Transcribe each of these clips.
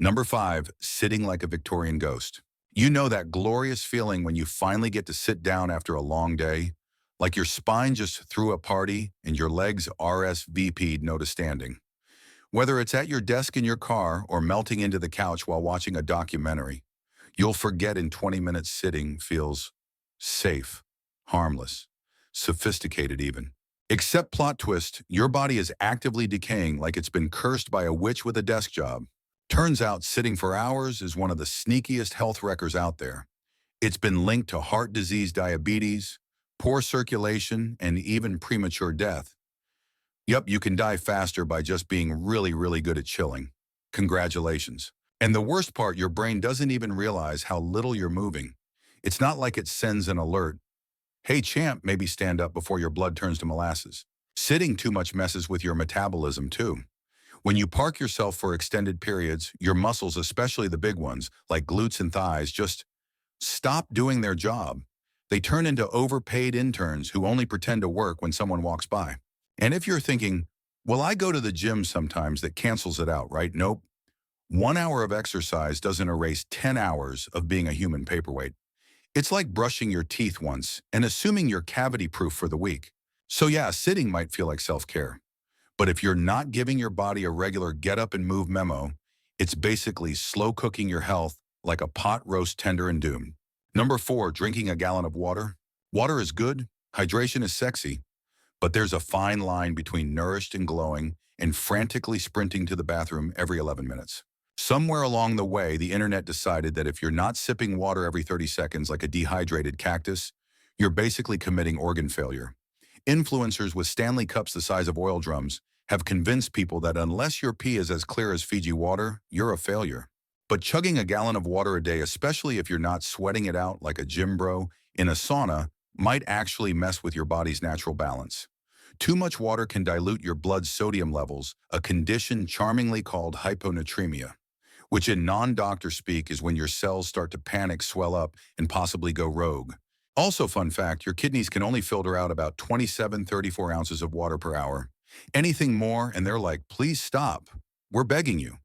Number 5, sitting like a Victorian ghost. You know that glorious feeling when you finally get to sit down after a long day? Like your spine just threw a party and your legs RSVP'd no to standing. Whether it's at your desk in your car or melting into the couch while watching a documentary, you'll forget in 20 minutes sitting feels safe, harmless, sophisticated even. Except plot twist, your body is actively decaying like it's been cursed by a witch with a desk job. Turns out sitting for hours is one of the sneakiest health wreckers out there. It's been linked to heart disease, diabetes, poor circulation, and even premature death. Yup, you can die faster by just being really, really good at chilling. Congratulations. And the worst part, your brain doesn't even realize how little you're moving. It's not like it sends an alert. Hey champ, maybe stand up before your blood turns to molasses. Sitting too much messes with your metabolism too. When you park yourself for extended periods, your muscles, especially the big ones, like glutes and thighs, just stop doing their job. They turn into overpaid interns who only pretend to work when someone walks by. And if you're thinking, well, I go to the gym sometimes, that cancels it out, right? Nope. 1 hour of exercise doesn't erase 10 hours of being a human paperweight. It's like brushing your teeth once and assuming you're cavity-proof for the week. So yeah, sitting might feel like self-care. But if you're not giving your body a regular get up and move memo, it's basically slow cooking your health like a pot roast tender and doomed. Number 4, drinking a gallon of water. Water is good, hydration is sexy, but there's a fine line between nourished and glowing and frantically sprinting to the bathroom every 11 minutes. Somewhere along the way, the internet decided that if you're not sipping water every 30 seconds like a dehydrated cactus, you're basically committing organ failure. Influencers with Stanley cups the size of oil drums have convinced people that unless your pee is as clear as Fiji water, you're a failure. But chugging a gallon of water a day, especially if you're not sweating it out like a gym bro in a sauna, might actually mess with your body's natural balance. Too much water can dilute your blood sodium levels, a condition charmingly called hyponatremia, which in non-doctor speak is when your cells start to panic, swell up, and possibly go rogue. Also, fun fact, your kidneys can only filter out about 34 ounces of water per hour. Anything more, and they're like, please stop. We're begging you.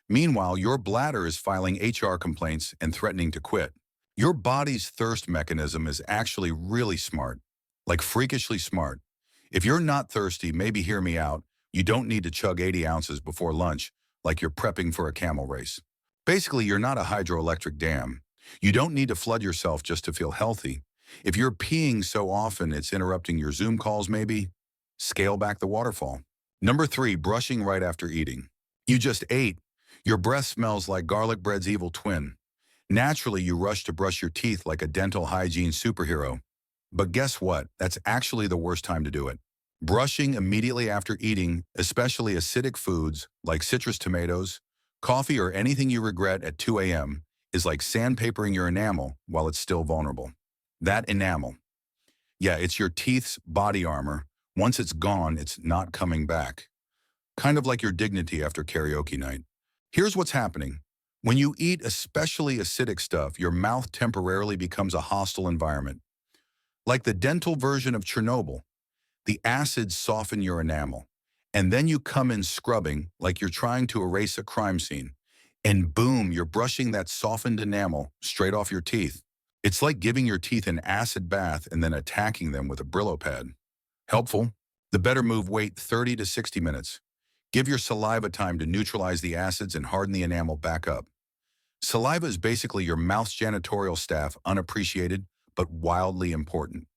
Meanwhile, your bladder is filing HR complaints and threatening to quit. Your body's thirst mechanism is actually really smart, like freakishly smart. If you're not thirsty, maybe hear me out. You don't need to chug 80 ounces before lunch, like you're prepping for a camel race. Basically, you're not a hydroelectric dam. You don't need to flood yourself just to feel healthy. If you're peeing so often it's interrupting your Zoom calls maybe, scale back the waterfall. Number 3, brushing right after eating. You just ate. Your breath smells like garlic bread's evil twin. Naturally, you rush to brush your teeth like a dental hygiene superhero. But guess what? That's actually the worst time to do it. Brushing immediately after eating, especially acidic foods like citrus tomatoes, coffee, or anything you regret at 2 a.m., is like sandpapering your enamel while it's still vulnerable. That enamel. Yeah, it's your teeth's body armor. Once it's gone, it's not coming back. Kind of like your dignity after karaoke night. Here's what's happening. When you eat especially acidic stuff, your mouth temporarily becomes a hostile environment. Like the dental version of Chernobyl, the acids soften your enamel. And then you come in scrubbing like you're trying to erase a crime scene. And boom, you're brushing that softened enamel straight off your teeth. It's like giving your teeth an acid bath and then attacking them with a Brillo pad. Helpful? The better move, wait 30 to 60 minutes. Give your saliva time to neutralize the acids and harden the enamel back up. Saliva is basically your mouth's janitorial staff, unappreciated, but wildly important.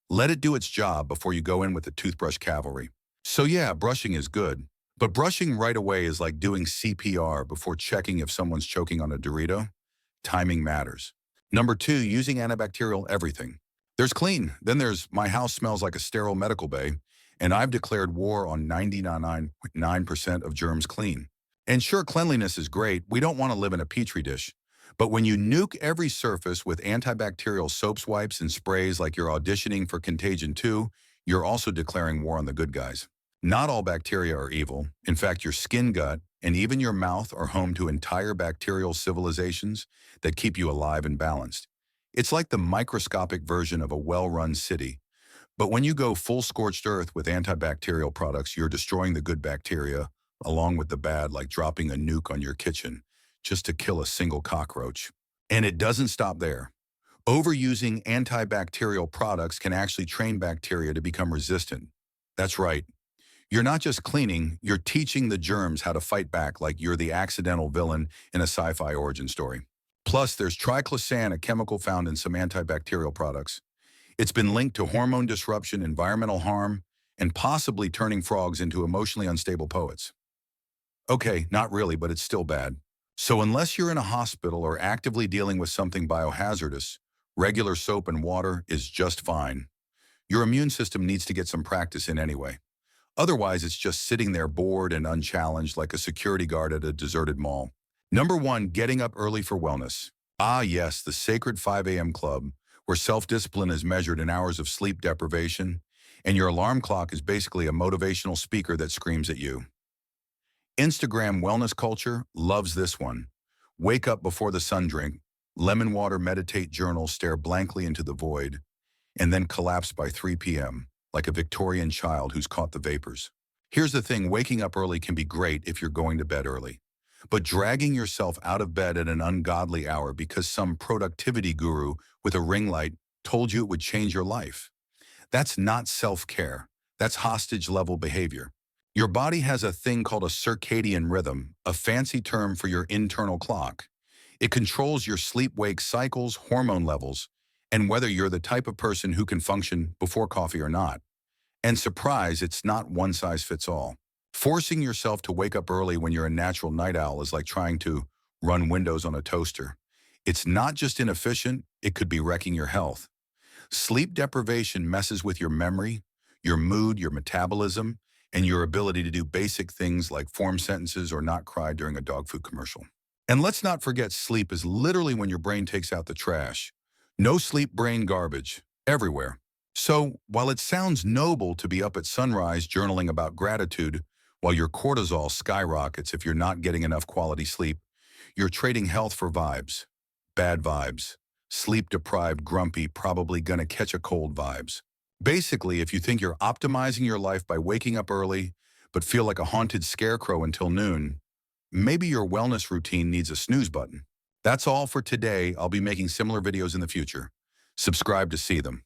Let it do its job before you go in with the toothbrush cavalry. So yeah, brushing is good, but brushing right away is like doing CPR before checking if someone's choking on a Dorito. Timing matters. Number 2, using antibacterial everything. There's clean, then there's my house smells like a sterile medical bay, and I've declared war on 99.9% of germs clean. And sure, cleanliness is great, we don't want to live in a petri dish. But when you nuke every surface with antibacterial soaps, wipes, and sprays like you're auditioning for Contagion 2, you're also declaring war on the good guys. Not all bacteria are evil. In fact, your skin, gut, and even your mouth are home to entire bacterial civilizations that keep you alive and balanced. It's like the microscopic version of a well-run city. But when you go full scorched earth with antibacterial products, you're destroying the good bacteria, along with the bad, like dropping a nuke on your kitchen. just to kill a single cockroach. And it doesn't stop there. Overusing antibacterial products can actually train bacteria to become resistant. That's right. You're not just cleaning, you're teaching the germs how to fight back like you're the accidental villain in a sci-fi origin story. Plus, there's triclosan, a chemical found in some antibacterial products. It's been linked to hormone disruption, environmental harm, and possibly turning frogs into emotionally unstable poets. Okay, not really, but it's still bad. So unless you're in a hospital or actively dealing with something biohazardous, regular soap and water is just fine. Your immune system needs to get some practice in anyway. Otherwise, it's just sitting there bored and unchallenged like a security guard at a deserted mall. Number 1, getting up early for wellness. Ah yes, the sacred 5 a.m. club, where self-discipline is measured in hours of sleep deprivation, and your alarm clock is basically a motivational speaker that screams at you. Instagram wellness culture loves this one. Wake up before the sun, drink lemon water, meditate, journal, stare blankly into the void, and then collapse by 3 p.m., like a Victorian child who's caught the vapors. Here's the thing, waking up early can be great if you're going to bed early. But dragging yourself out of bed at an ungodly hour because some productivity guru with a ring light told you it would change your life, that's not self-care. That's hostage-level behavior. Your body has a thing called a circadian rhythm, a fancy term for your internal clock. It controls your sleep-wake cycles, hormone levels, and whether you're the type of person who can function before coffee or not. And surprise, it's not one size fits all. Forcing yourself to wake up early when you're a natural night owl is like trying to run Windows on a toaster. It's not just inefficient, it could be wrecking your health. Sleep deprivation messes with your memory, your mood, your metabolism, and your ability to do basic things like form sentences or not cry during a dog food commercial. And let's not forget, sleep is literally when your brain takes out the trash. No sleep brain garbage, everywhere. So, while it sounds noble to be up at sunrise journaling about gratitude while your cortisol skyrockets if you're not getting enough quality sleep, you're trading health for vibes. Bad vibes. Sleep-deprived, grumpy, probably gonna catch a cold vibes. Basically, if you think you're optimizing your life by waking up early, but feel like a haunted scarecrow until noon, maybe your wellness routine needs a snooze button. That's all for today. I'll be making similar videos in the future. Subscribe to see them.